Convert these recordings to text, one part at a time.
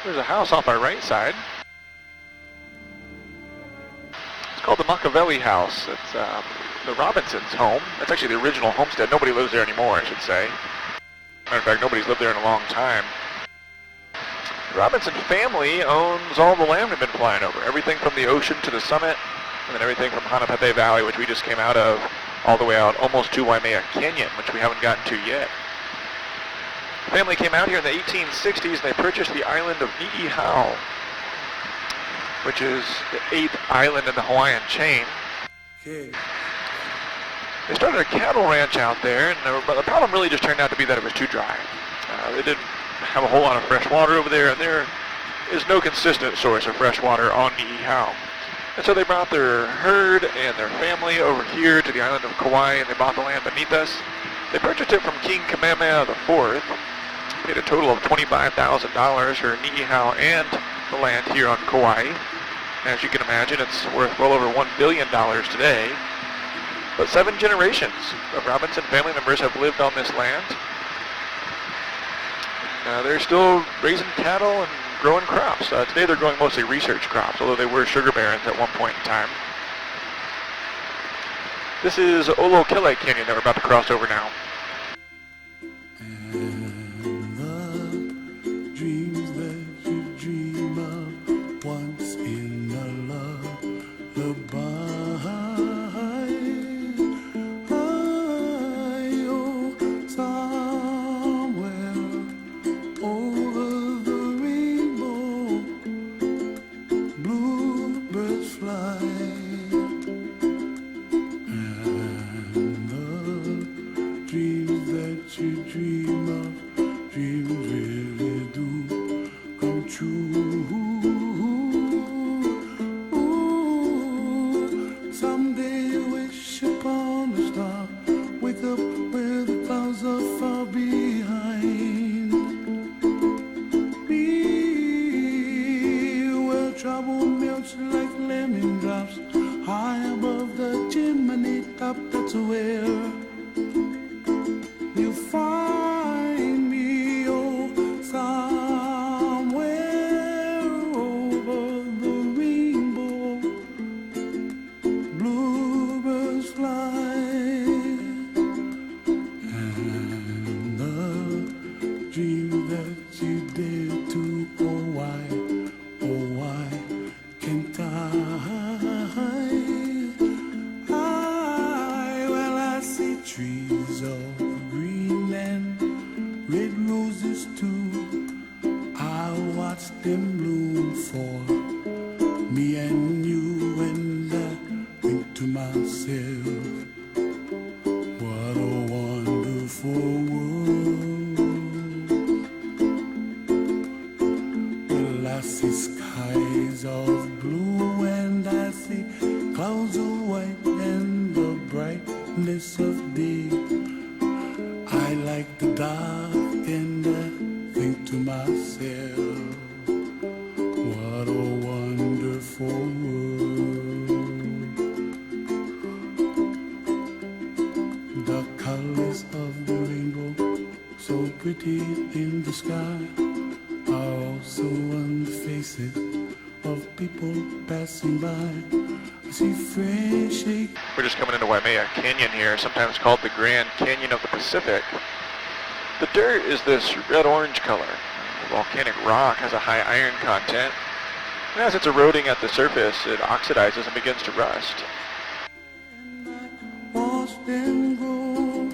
There's a house off our right side. It's called the Machiavelli House. It's the Robinsons' home. That's actually the original homestead. Nobody lives there anymore, I should say. Matter of fact, nobody's lived there in a long time. The Robinson family owns all the land we've been flying over. Everything from the ocean to the summit, and then everything from Hanapepe Valley, which we just came out of, all the way out almost to Waimea Canyon, which we haven't gotten to yet. The family came out here in the 1860s and they purchased the island of Ni'ihau, which is the 8th island in the Hawaiian chain. Okay. They started a cattle ranch out there, and the problem really just turned out to be that it was too dry. They didn't have a whole lot of fresh water over there, and there is no consistent source of fresh water on Ni'ihau. And so they brought their herd and their family over here to the island of Kauai, and they bought the land beneath us. They purchased it from King Kamehameha IV, paid a total of $25,000 for Ni'ihau and the land here on Kauai. As you can imagine, it's worth well over $1 billion today. But 7 generations of Robinson family members have lived on this land. They're still raising cattle and growing crops. Today they're growing mostly research crops, although they were sugar barons at one point in time. This is Olokele Canyon that we're about to cross over now. And the dreams that you dream of once in a lullaby. We're just coming into Waimea Canyon here, sometimes called the Grand Canyon of the Pacific. The dirt is this red-orange color. The volcanic rock has a high iron content, and as it's eroding at the surface, it oxidizes and begins to rust. Watch them grow,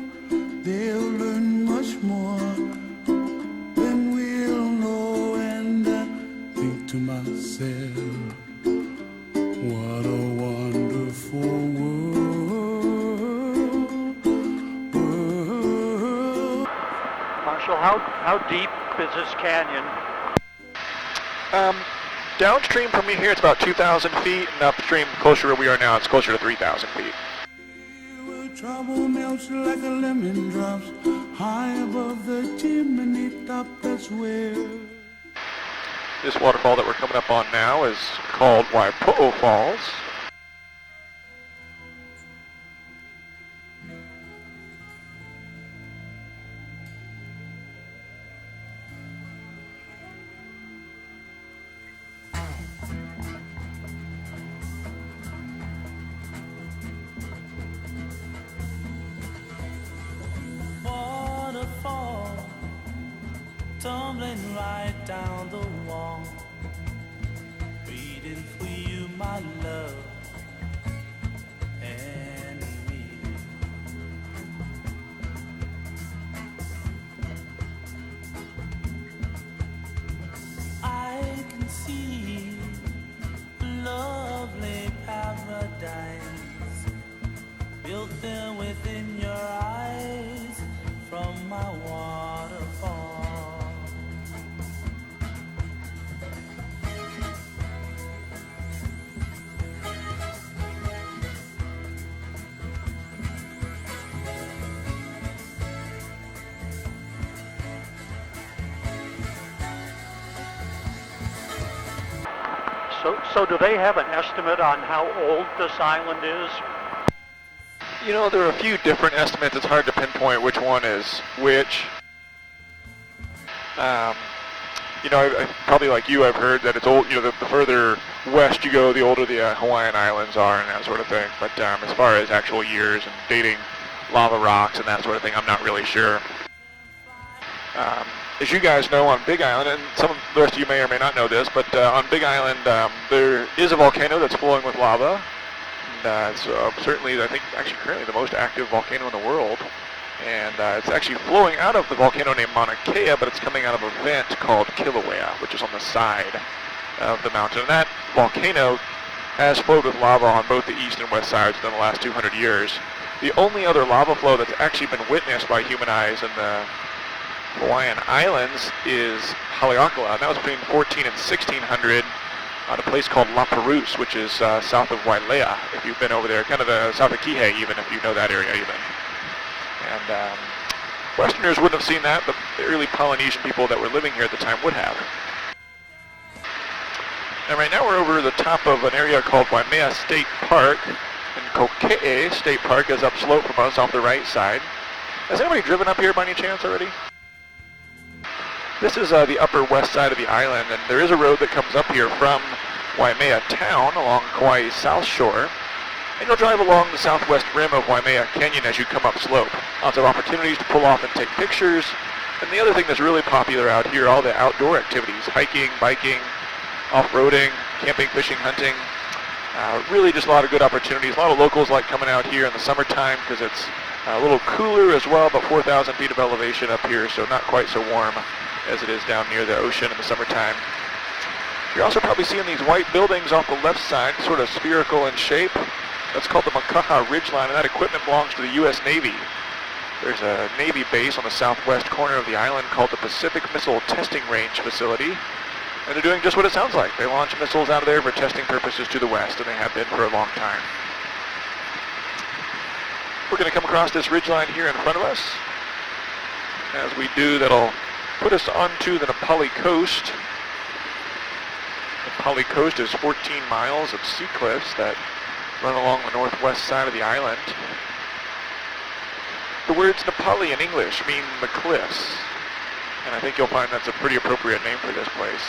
they'll learn much more than we'll know, and I think to myself, what a wonderful world. Marshall, how deep is this canyon? Downstream from me here, it's about 2,000 feet, and upstream, closer to where we are now, it's closer to 3,000 feet. Trouble melts like a lemon drops high above the chimney top. That's where this waterfall that we're coming up on now is called Waipo'o Falls. tumbling right down the wall, waiting for you, my love, and me. I can see a lovely paradise built there within your eyes from my waterfall. So do they have an estimate on how old this island is? You know, there are a few different estimates. It's hard to pinpoint which one is which. You know, I probably like you, I've heard that it's old. You know, the further west you go, the older the Hawaiian Islands are and that sort of thing. But as far as actual years and dating lava rocks and that sort of thing, I'm not really sure. As you guys know, on Big Island, and some of the rest of you may or may not know this, but on Big Island there is a volcano that's flowing with lava. And it's certainly, I think, actually currently the most active volcano in the world. And it's actually flowing out of the volcano named Mauna Kea, but it's coming out of a vent called Kilauea, which is on the side of the mountain. And that volcano has flowed with lava on both the east and west sides within the last 200 years. The only other lava flow that's actually been witnessed by human eyes in the Hawaiian Islands is Haleakala, and that was between 14 and 1600 at a place called La Perouse, which is south of Wailea, if you've been over there, kind of south of Kihei even, if you know that area even. And Westerners wouldn't have seen that, but the early Polynesian people that were living here at the time would have. And right now we're over the top of an area called Waimea State Park, and Kokee State Park is upslope from us off the right side. Has anybody driven up here by any chance already? This is the upper west side of the island, and there is a road that comes up here from Waimea town along Kauai's south shore, and you'll drive along the southwest rim of Waimea Canyon as you come up slope. Lots of opportunities to pull off and take pictures, and the other thing that's really popular out here, all the outdoor activities, hiking, biking, off-roading, camping, fishing, hunting, really just a lot of good opportunities. A lot of locals like coming out here in the summertime because it's a little cooler as well, about 4,000 feet of elevation up here, so not quite so warm as it is down near the ocean in the summertime. You're also probably seeing these white buildings off the left side, sort of spherical in shape. That's called the Makaha Ridgeline, and that equipment belongs to the U.S. Navy. There's a Navy base on the southwest corner of the island called the Pacific Missile Testing Range Facility, and they're doing just what it sounds like. They launch missiles out of there for testing purposes to the west, and they have been for a long time. We're going to come across this ridgeline here in front of us. As we do, that'll put us onto the Nepali coast. The Nepali coast is 14 miles of sea cliffs that run along the northwest side of the island. The words Nepali in English mean the cliffs, and I think you'll find that's a pretty appropriate name for this place.